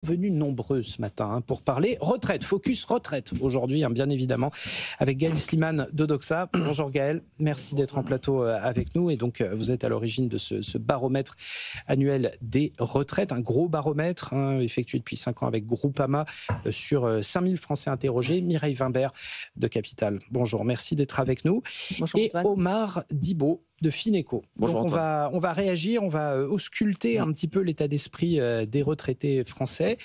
Venus nombreux ce matin pour parler retraite, focus retraite aujourd'hui, bien évidemment, avec Gaël Slimane d'Odoxa. Bonjour Gaël, merci d'être en plateau avec nous. Et donc, vous êtes à l'origine de ce baromètre annuel des retraites, un gros baromètre effectué depuis 5 ans avec Groupama sur 5000 Français interrogés. Mireille Wimbert de Capital. Bonjour, merci d'être avec nous. Bonjour, et Antoine. Omar Dibo de Fineco. Bonjour, donc on va réagir, on va ausculter un petit peu l'état d'esprit des retraités français.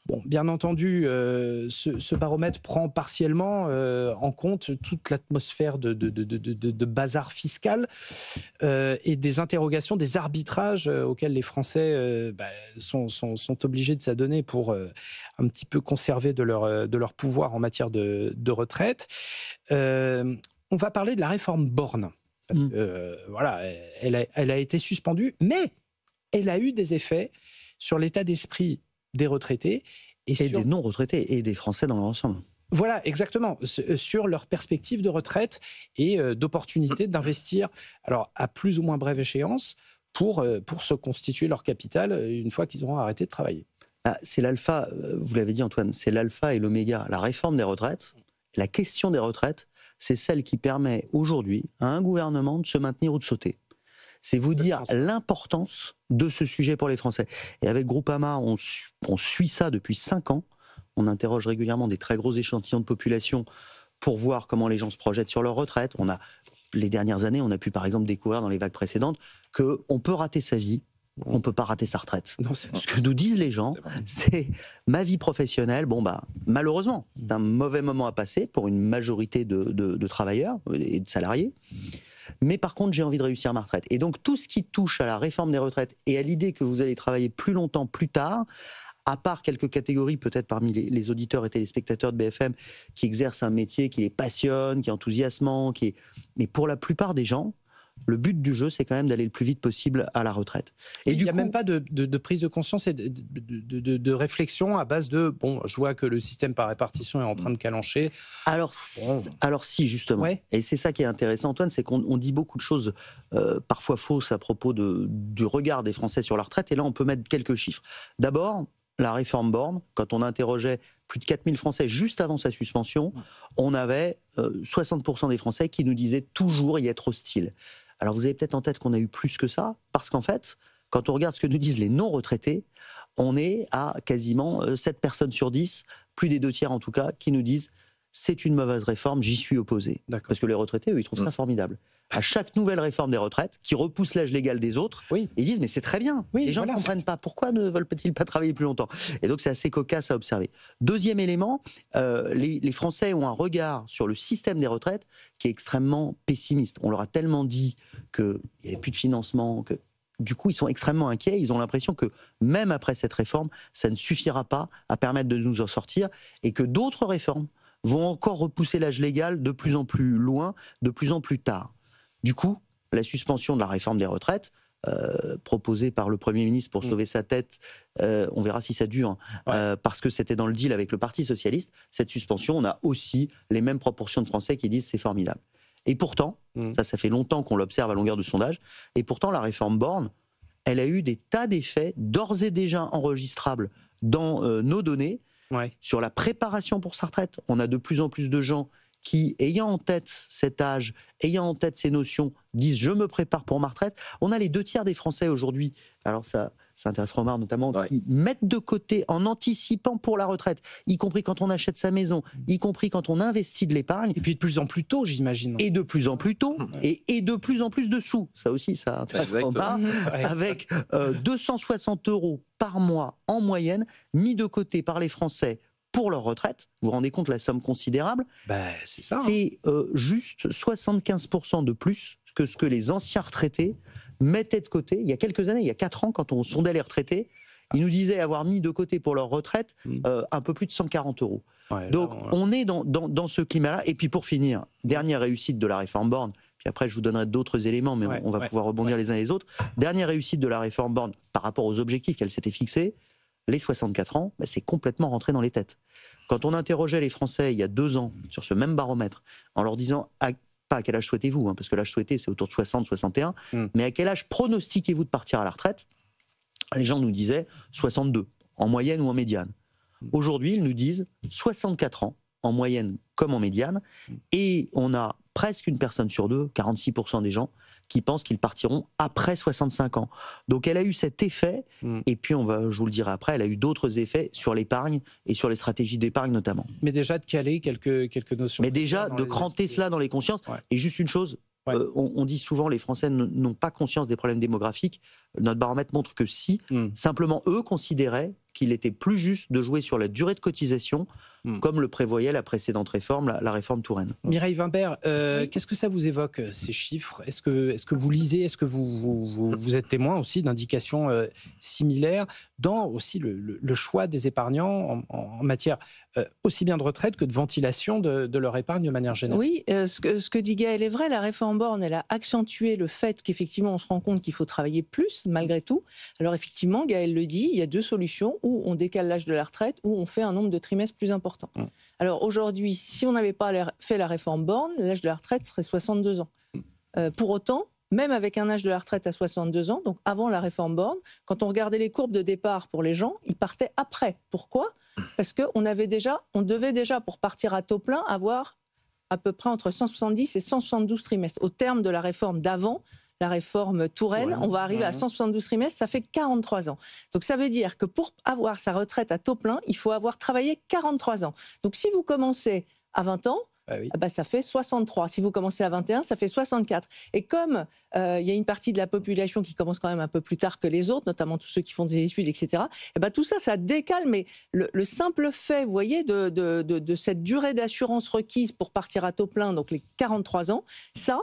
Bon, bien entendu, ce baromètre prend partiellement en compte toute l'atmosphère de bazar fiscal et des interrogations, des arbitrages auxquels les Français sont obligés de s'adonner pour un petit peu conserver de leur pouvoir en matière de retraite. On va parler de la réforme Borne. Parce que, voilà, elle a été suspendue, mais elle a eu des effets sur l'état d'esprit des retraités. Et des non-retraités, et des Français dans leur ensemble. Voilà, exactement, sur leur perspective de retraite et d'opportunité d'investir, alors à plus ou moins brève échéance, pour se constituer leur capital une fois qu'ils auront arrêté de travailler. Ah, c'est l'alpha, vous l'avez dit Antoine, c'est l'alpha et l'oméga. La réforme des retraites, la question des retraites, c'est celle qui permet aujourd'hui à un gouvernement de se maintenir ou de sauter. C'est vous dire l'importance de ce sujet pour les Français. Et avec Groupama, on suit ça depuis 5 ans. On interroge régulièrement des très gros échantillons de population pour voir comment les gens se projettent sur leur retraite. Les dernières années, on a pu par exemple découvrir dans les vagues précédentes qu'on peut rater sa vie, on ne peut pas rater sa retraite. Non, ce que nous disent les gens, c'est ma vie professionnelle, malheureusement, c'est un mauvais moment à passer pour une majorité de travailleurs et de salariés. Mais par contre, j'ai envie de réussir ma retraite. Et donc, tout ce qui touche à la réforme des retraites et à l'idée que vous allez travailler plus longtemps, plus tard, à part quelques catégories, peut-être parmi les auditeurs et téléspectateurs de BFM, qui exercent un métier qui les passionne, qui est enthousiasmant, mais pour la plupart des gens, le but du jeu, c'est quand même d'aller le plus vite possible à la retraite. Et il n'y a même pas de prise de conscience et de réflexion à base de je vois que le système par répartition est en train de calancher. Alors si, justement. Ouais. Et c'est ça qui est intéressant, Antoine, c'est qu'on dit beaucoup de choses parfois fausses à propos du regard des Français sur la retraite. Et là, on peut mettre quelques chiffres. D'abord, la réforme Borne, quand on interrogeait plus de 4000 Français juste avant sa suspension, on avait 60% des Français qui nous disaient toujours y être hostiles. Alors vous avez peut-être en tête qu'on a eu plus que ça, parce qu'en fait, quand on regarde ce que nous disent les non-retraités, on est à quasiment 7 personnes sur 10, plus des 2 tiers en tout cas, qui nous disent c'est une mauvaise réforme, j'y suis opposé. Parce que les retraités, eux, ils trouvent ça formidable. À chaque nouvelle réforme des retraites, qui repousse l'âge légal des autres, ils disent mais c'est très bien. Les gens ne comprennent pas. Pourquoi ne veulent-ils pas travailler plus longtemps? Et donc c'est assez cocasse à observer. Deuxième élément, les Français ont un regard sur le système des retraites qui est extrêmement pessimiste. On leur a tellement dit qu'il n'y avait plus de financement, que du coup, ils sont extrêmement inquiets. Ils ont l'impression que même après cette réforme, ça ne suffira pas à permettre de nous en sortir et que d'autres réformes vont encore repousser l'âge légal de plus en plus loin, de plus en plus tard. Du coup, la suspension de la réforme des retraites, proposée par le Premier ministre pour sauver sa tête, on verra si ça dure, parce que c'était dans le deal avec le Parti Socialiste, cette suspension, on a aussi les mêmes proportions de Français qui disent c'est formidable. Et pourtant, ça fait longtemps qu'on l'observe à longueur de sondage, et pourtant la réforme Borne, elle a eu des tas d'effets d'ores et déjà enregistrables dans nos données, sur la préparation pour sa retraite. On a de plus en plus de gens qui, ayant en tête cet âge, ayant en tête ces notions, disent « je me prépare pour ma retraite ». On a les 2 tiers des Français aujourd'hui, alors ça intéresse Omar notamment, qui mettent de côté en anticipant pour la retraite, y compris quand on achète sa maison, y compris quand on investit de l'épargne. Et puis de plus en plus tôt, j'imagine. Et de plus en plus tôt, et de plus en plus de sous. Ça aussi, ça intéresse Omar, avec 260 € par mois en moyenne, mis de côté par les Français pour leur retraite. Vous vous rendez compte la somme considérable? C'est ça. C'est juste 75% de plus que ce que les anciens retraités mettaient de côté. Il y a quelques années, il y a 4 ans, quand on sondait les retraités, ils nous disaient avoir mis de côté pour leur retraite un peu plus de 140 €. Donc on est dans ce climat-là. Et puis pour finir, dernière réussite de la réforme Borne, puis après je vous donnerai d'autres éléments, mais on va pouvoir rebondir les uns les autres. Dernière réussite de la réforme Borne par rapport aux objectifs qu'elle s'était fixés, les 64 ans, c'est complètement rentré dans les têtes. Quand on interrogeait les Français il y a 2 ans sur ce même baromètre, en leur disant pas à quel âge souhaitez-vous, parce que l'âge souhaité c'est autour de 60, 61, mais à quel âge pronostiquez-vous de partir à la retraite, les gens nous disaient 62. en moyenne ou en médiane. Aujourd'hui, ils nous disent 64 ans, en moyenne comme en médiane, et on a presque une personne sur deux, 46% des gens, qui pensent qu'ils partiront après 65 ans. Donc elle a eu cet effet, et puis je vous le dirai après, elle a eu d'autres effets sur l'épargne et sur les stratégies d'épargne notamment. Mais déjà de caler quelques notions. Mais déjà de cranter cela dans les consciences. Ouais. Et juste une chose, on dit souvent les Français n'ont pas conscience des problèmes démographiques. Notre baromètre montre que si, simplement eux considéraient qu'il était plus juste de jouer sur la durée de cotisation, comme le prévoyait la précédente réforme, la réforme Touraine. Mireille Wimbert, qu'est-ce que ça vous évoque, ces chiffres ? Est-ce que vous lisez, est-ce que vous êtes témoin aussi d'indications similaires dans aussi le choix des épargnants en matière aussi bien de retraite que de ventilation de leur épargne de manière générale ? Oui, ce que dit Gaël est vrai, la réforme Borne, elle a accentué le fait qu'effectivement on se rend compte qu'il faut travailler plus, malgré tout. Alors effectivement, Gaël le dit, il y a deux solutions, ou on décale l'âge de la retraite, ou on fait un nombre de trimestres plus important. Alors aujourd'hui, si on n'avait pas fait la réforme Borne, l'âge de la retraite serait 62 ans. Pour autant, même avec un âge de la retraite à 62 ans, donc avant la réforme Borne, quand on regardait les courbes de départ pour les gens, ils partaient après. Pourquoi ? Parce qu'on devait déjà, pour partir à taux plein, avoir à peu près entre 170 et 172 trimestres. Au terme de la réforme d'avant, la réforme Touraine, on va arriver à 172 trimestres, ça fait 43 ans. Donc ça veut dire que pour avoir sa retraite à taux plein, il faut avoir travaillé 43 ans. Donc si vous commencez à 20 ans, ça fait 63. Si vous commencez à 21, ça fait 64. Et comme il y a une partie de la population qui commence quand même un peu plus tard que les autres, notamment tous ceux qui font des études, etc., tout ça, ça décale. Mais le simple fait, vous voyez, de cette durée d'assurance requise pour partir à taux plein, donc les 43 ans, ça,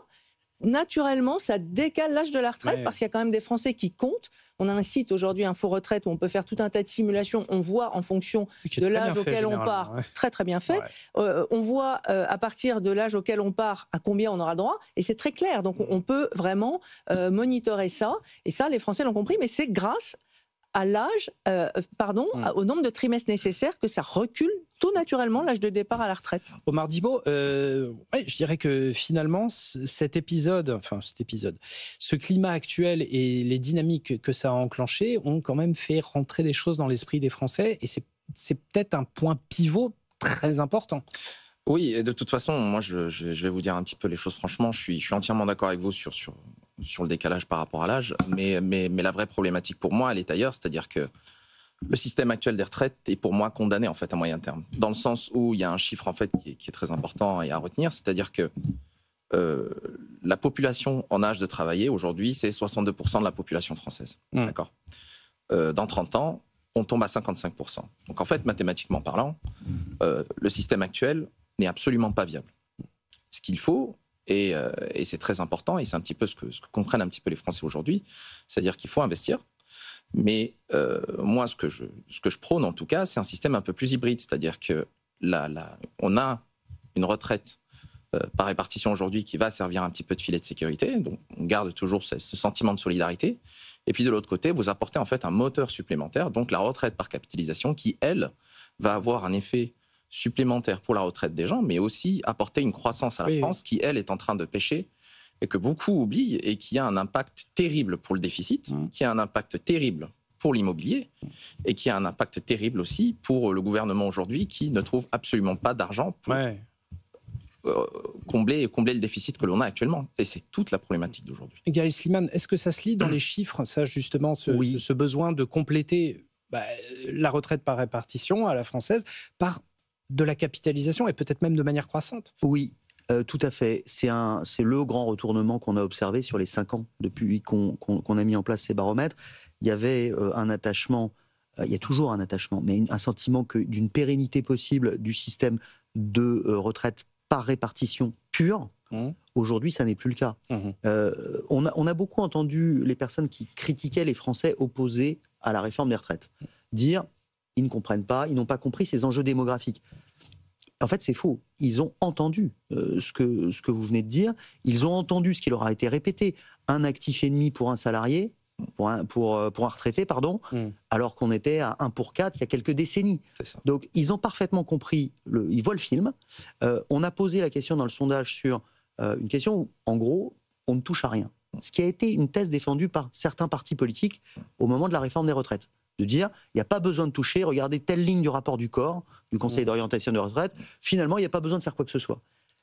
naturellement, ça décale l'âge de la retraite parce qu'il y a quand même des Français qui comptent. On a un site aujourd'hui, Info Retraite, où on peut faire tout un tas de simulations. On voit en fonction de l'âge auquel on part, très très bien fait. On voit à partir de l'âge auquel on part, à combien on aura droit, et c'est très clair. Donc on peut vraiment monitorer ça. Et ça, les Français l'ont compris, mais c'est grâce à l'âge, au nombre de trimestres nécessaires que ça recule tout naturellement l'âge de départ à la retraite. Omar Dibo, je dirais que finalement, ce climat actuel et les dynamiques que ça a enclenché ont quand même fait rentrer des choses dans l'esprit des Français, et c'est peut-être un point pivot très important. Oui, et de toute façon, moi, je vais vous dire un petit peu les choses franchement. Je suis entièrement d'accord avec vous sur le décalage par rapport à l'âge, mais la vraie problématique pour moi, elle est ailleurs, c'est-à-dire que le système actuel des retraites est pour moi condamné en fait à moyen terme, dans le sens où il y a un chiffre en fait qui est très important et à retenir, c'est-à-dire que la population en âge de travailler aujourd'hui, c'est 62% de la population française. D'accord. Dans 30 ans, on tombe à 55%. Donc en fait, mathématiquement parlant, le système actuel n'est absolument pas viable. Ce qu'il faut, et c'est très important, et c'est un petit peu ce que comprennent un petit peu les Français aujourd'hui, c'est-à-dire qu'il faut investir. Mais moi, ce que je prône en tout cas, c'est un système un peu plus hybride, c'est-à-dire que on a une retraite par répartition aujourd'hui qui va servir un petit peu de filet de sécurité, donc on garde toujours ce sentiment de solidarité, et puis de l'autre côté, vous apportez en fait un moteur supplémentaire, donc la retraite par capitalisation qui, elle, va avoir un effet supplémentaire pour la retraite des gens, mais aussi apporter une croissance à la France qui, elle, est en train de pêcher, et que beaucoup oublient, et qui a un impact terrible pour le déficit, qui a un impact terrible pour l'immobilier, et qui a un impact terrible aussi pour le gouvernement aujourd'hui, qui ne trouve absolument pas d'argent pour combler le déficit que l'on a actuellement. Et c'est toute la problématique d'aujourd'hui. Gaël Slimane, est-ce que ça se lit dans les chiffres, ça justement, ce besoin de compléter la retraite par répartition à la française par de la capitalisation, et peut-être même de manière croissante ? Oui. Tout à fait. C'est le grand retournement qu'on a observé sur les 5 ans depuis qu'on a mis en place ces baromètres. Il y avait un attachement, il y a toujours un attachement, mais un sentiment d'une pérennité possible du système de retraite par répartition pure. Aujourd'hui, ça n'est plus le cas. On a beaucoup entendu les personnes qui critiquaient les Français opposés à la réforme des retraites dire ils ne comprennent pas, ils n'ont pas compris ces enjeux démographiques. En fait, c'est faux. Ils ont entendu ce que vous venez de dire. Ils ont entendu ce qui leur a été répété. Un actif et demi pour un salarié, pour un retraité, pardon, alors qu'on était à 1 pour 4 il y a quelques décennies. Donc, ils ont parfaitement compris. Ils voient le film. On a posé la question dans le sondage sur une question où, en gros, on ne touche à rien. Ce qui a été une thèse défendue par certains partis politiques au moment de la réforme des retraites. de dire, il n'y a pas besoin de toucher, regardez telle ligne du rapport du corps, du Conseil d'orientation de retraite, finalement, il n'y a pas besoin de faire quoi que ce soit.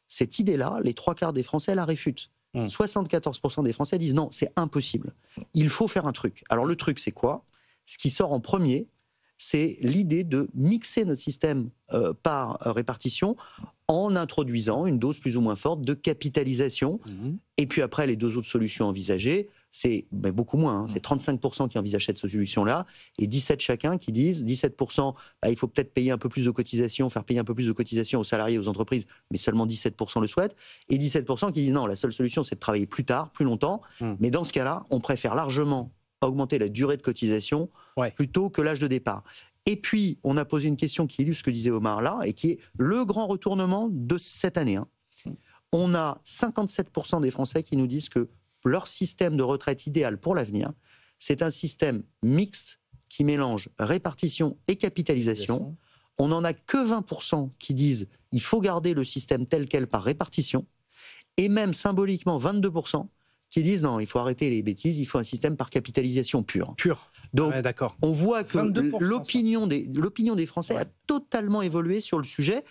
Cette idée-là, les 3/4 des Français la réfutent. 74% des Français disent non, c'est impossible. Il faut faire un truc. Alors le truc, c'est quoi? Ce qui sort en premier, c'est l'idée de mixer notre système par répartition en introduisant une dose plus ou moins forte de capitalisation. Et puis après, les 2 autres solutions envisagées, c'est beaucoup moins. C'est 35% qui envisagent cette solution-là et 17% chacun qui disent 17%, il faut peut-être payer un peu plus de cotisations, faire payer un peu plus de cotisations aux salariés, aux entreprises, mais seulement 17% le souhaitent. Et 17% qui disent non, la seule solution, c'est de travailler plus tard, plus longtemps. Mais dans ce cas-là, on préfère largement augmenter la durée de cotisation plutôt que l'âge de départ. Et puis, on a posé une question qui illustre ce que disait Omar là, et qui est le grand retournement de cette année. On a 57% des Français qui nous disent que leur système de retraite idéal pour l'avenir, c'est un système mixte qui mélange répartition et capitalisation. On n'en a que 20% qui disent il faut garder le système tel quel par répartition, et même symboliquement 22% qui disent non, il faut arrêter les bêtises, il faut un système par capitalisation pure. Donc, on voit que l'opinion des Français a totalement évolué sur le sujet,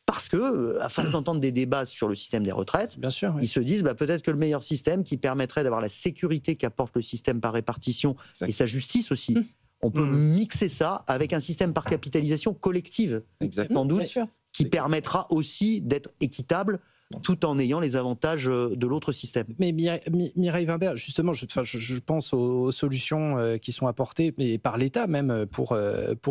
parce que, à force d'entendre des débats sur le système des retraites, ils se disent peut-être que le meilleur système qui permettrait d'avoir la sécurité qu'apporte le système par répartition et sa justice aussi, on peut mixer ça avec un système par capitalisation collective, sans doute, qui permettra aussi d'être équitable tout en ayant les avantages de l'autre système. Mais Mireille Wimbert, justement, je pense aux solutions qui sont apportées et par l'État même pour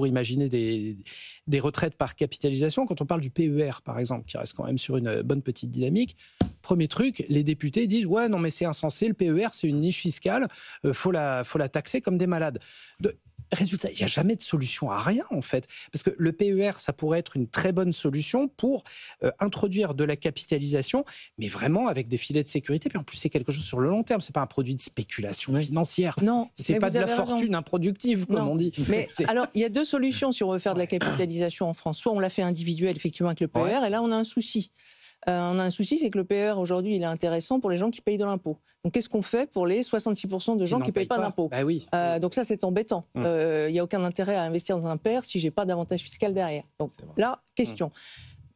imaginer des retraites par capitalisation. Quand on parle du PER, par exemple, qui reste quand même sur une bonne petite dynamique, premier truc, les députés disent « Ouais, non mais c'est insensé, le PER c'est une niche fiscale, faut la taxer comme des malades ». Résultat, il n'y a jamais de solution à rien, en fait. Parce que le PER, ça pourrait être une très bonne solution pour introduire de la capitalisation, mais vraiment avec des filets de sécurité. Puis en plus, c'est quelque chose sur le long terme. Ce n'est pas un produit de spéculation financière. Non. Ce n'est pas de la fortune improductive, comme on dit. Mais alors, il y a 2 solutions si on veut faire de la capitalisation en France. Soit on l'a fait individuel, effectivement, avec le PER, et là, on a un souci. On a un souci, c'est que le PER, aujourd'hui, il est intéressant pour les gens qui payent de l'impôt. Donc, qu'est-ce qu'on fait pour les 66% de gens qui ne payent pas d'impôt? Donc ça, c'est embêtant. Il n'y a aucun intérêt à investir dans un PER si je n'ai pas d'avantage fiscal derrière. Donc là, question.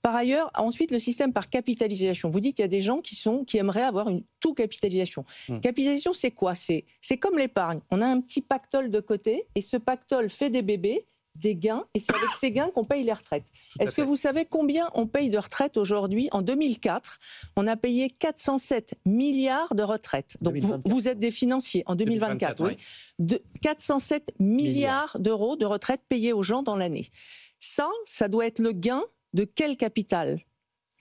Par ailleurs, ensuite, le système par capitalisation. Vous dites qu'il y a des gens qui aimeraient avoir une tout-capitalisation. Capitalisation, c'est quoi? C'est comme l'épargne. On a un petit pactole de côté, et ce pactole fait des bébés, des gains, et c'est avec ces gains qu'on paye les retraites. Est-ce que vous savez combien on paye de retraites aujourd'hui? En 2004, on a payé 407 milliards de retraites. Donc vous êtes des financiers. En 2024, oui. 407 milliards d'euros de retraites payées aux gens dans l'année. Ça doit être le gain de quel capital?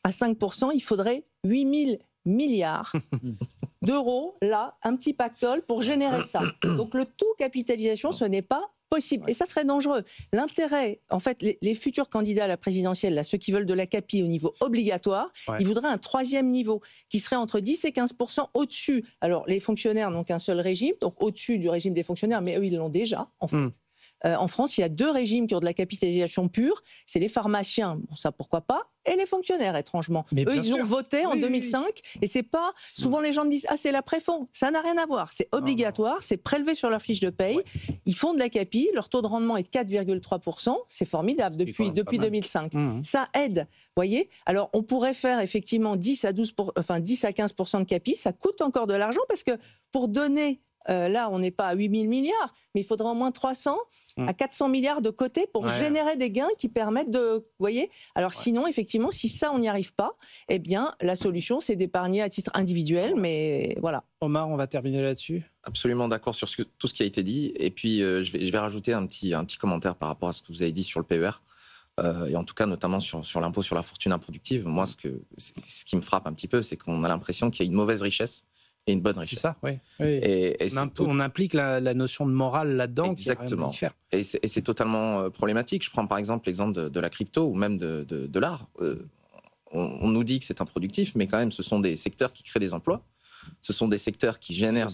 À 5%, il faudrait 8 000 milliards d'euros, là, un petit pactole pour générer ça. Donc le tout capitalisation, ce n'est pas possible. Et ça serait dangereux. L'intérêt, en fait, les futurs candidats à la présidentielle, là, ceux qui veulent de la capi au niveau obligatoire, ils voudraient un 3e niveau qui serait entre 10 et 15% au-dessus. Alors, les fonctionnaires n'ont qu'un seul régime, donc au-dessus du régime des fonctionnaires, mais eux, ils l'ont déjà, en fait. En France, il y a 2 régimes qui ont de la capitalisation pure. C'est les pharmaciens, bon, ça pourquoi pas, et les fonctionnaires, étrangement. Eux, ils ont voté en 2005, et c'est pas... Souvent, les gens me disent « Ah, c'est l'après-fond ». Ça n'a rien à voir. C'est obligatoire, c'est prélevé sur leur fiche de paye. Ils font de la capi, leur taux de rendement est 4,3%. C'est formidable depuis 2005. Ça aide, voyez. Alors, on pourrait faire effectivement 10 à 15% de capi. Ça coûte encore de l'argent, parce que pour donner... là, on n'est pas à 8 000 milliards, mais il faudra au moins 300 à 400 milliards de côté pour générer des gains qui permettent de... Vous voyez? Alors sinon, effectivement, si ça, on n'y arrive pas, eh bien, la solution, c'est d'épargner à titre individuel, mais voilà. Omar, on va terminer là-dessus. Absolument d'accord sur tout ce qui a été dit. Et puis, je vais rajouter un petit commentaire par rapport à ce que vous avez dit sur le PER. Et en tout cas, notamment sur l'impôt sur la fortune improductive. Moi, ce qui me frappe un petit peu, c'est qu'on a l'impression qu'il y a une mauvaise richesse et une bonne richesse. C'est ça, oui. Et on implique la notion de morale là-dedans. Exactement. Et c'est totalement problématique. Je prends par exemple l'exemple de la crypto ou même de l'art. On nous dit que c'est improductif, mais quand même, ce sont des secteurs qui créent des emplois. Ce sont des secteurs qui génèrent,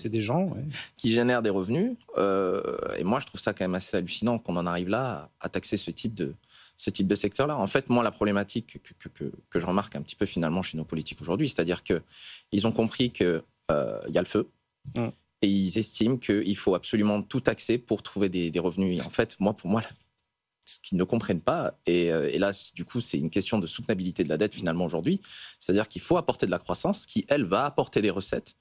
qui génèrent des revenus. Et moi, je trouve ça quand même assez hallucinant qu'on en arrive là à taxer ce type de secteur-là. En fait, moi, la problématique que je remarque un petit peu finalement chez nos politiques aujourd'hui, c'est-à-dire qu'ils ont compris que il y a le feu et ils estiment qu'il faut absolument tout taxer pour trouver des revenus. Et en fait, pour moi, ce qu'ils ne comprennent pas, et là, du coup, c'est une question de soutenabilité de la dette finalement aujourd'hui, c'est-à-dire qu'il faut apporter de la croissance qui, elle, va apporter des recettes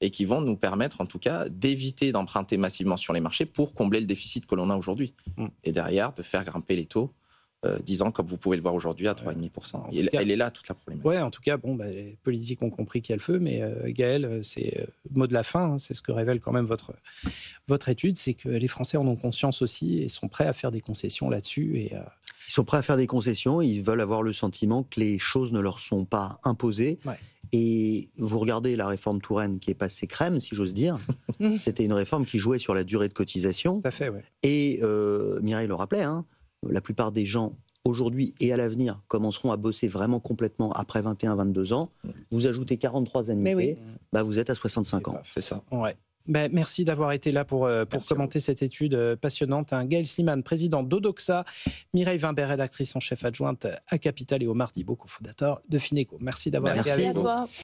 et qui vont nous permettre, en tout cas, d'éviter d'emprunter massivement sur les marchés pour combler le déficit que l'on a aujourd'hui. Et derrière, de faire grimper les taux 10 ans, comme vous pouvez le voir aujourd'hui, à 3,5%. Elle est là, toute la problématique. Oui, en tout cas, les politiques ont compris qu'il y a le feu, mais Gaël, c'est le mot de la fin, hein, c'est ce que révèle quand même votre étude, c'est que les Français en ont conscience aussi et sont prêts à faire des concessions là-dessus. Ils sont prêts à faire des concessions, ils veulent avoir le sentiment que les choses ne leur sont pas imposées. Ouais. Et vous regardez la réforme Touraine qui est passée crème, si j'ose dire. C'était une réforme qui jouait sur la durée de cotisation. Tout à fait, ouais. Et Mireille le rappelait, hein, la plupart des gens, aujourd'hui et à l'avenir, commenceront à bosser vraiment complètement après 21-22 ans. Vous ajoutez 43 annuités, vous êtes à 65 ans. C'est ça. Ouais. Merci d'avoir été là pour commenter cette étude passionnante. Gaël Sliman, président d'Odoxa, Mireille Wimbert, rédactrice en chef adjointe à Capital, et Omar Dibo, cofondateur de Fineco. Merci d'avoir été avec nous.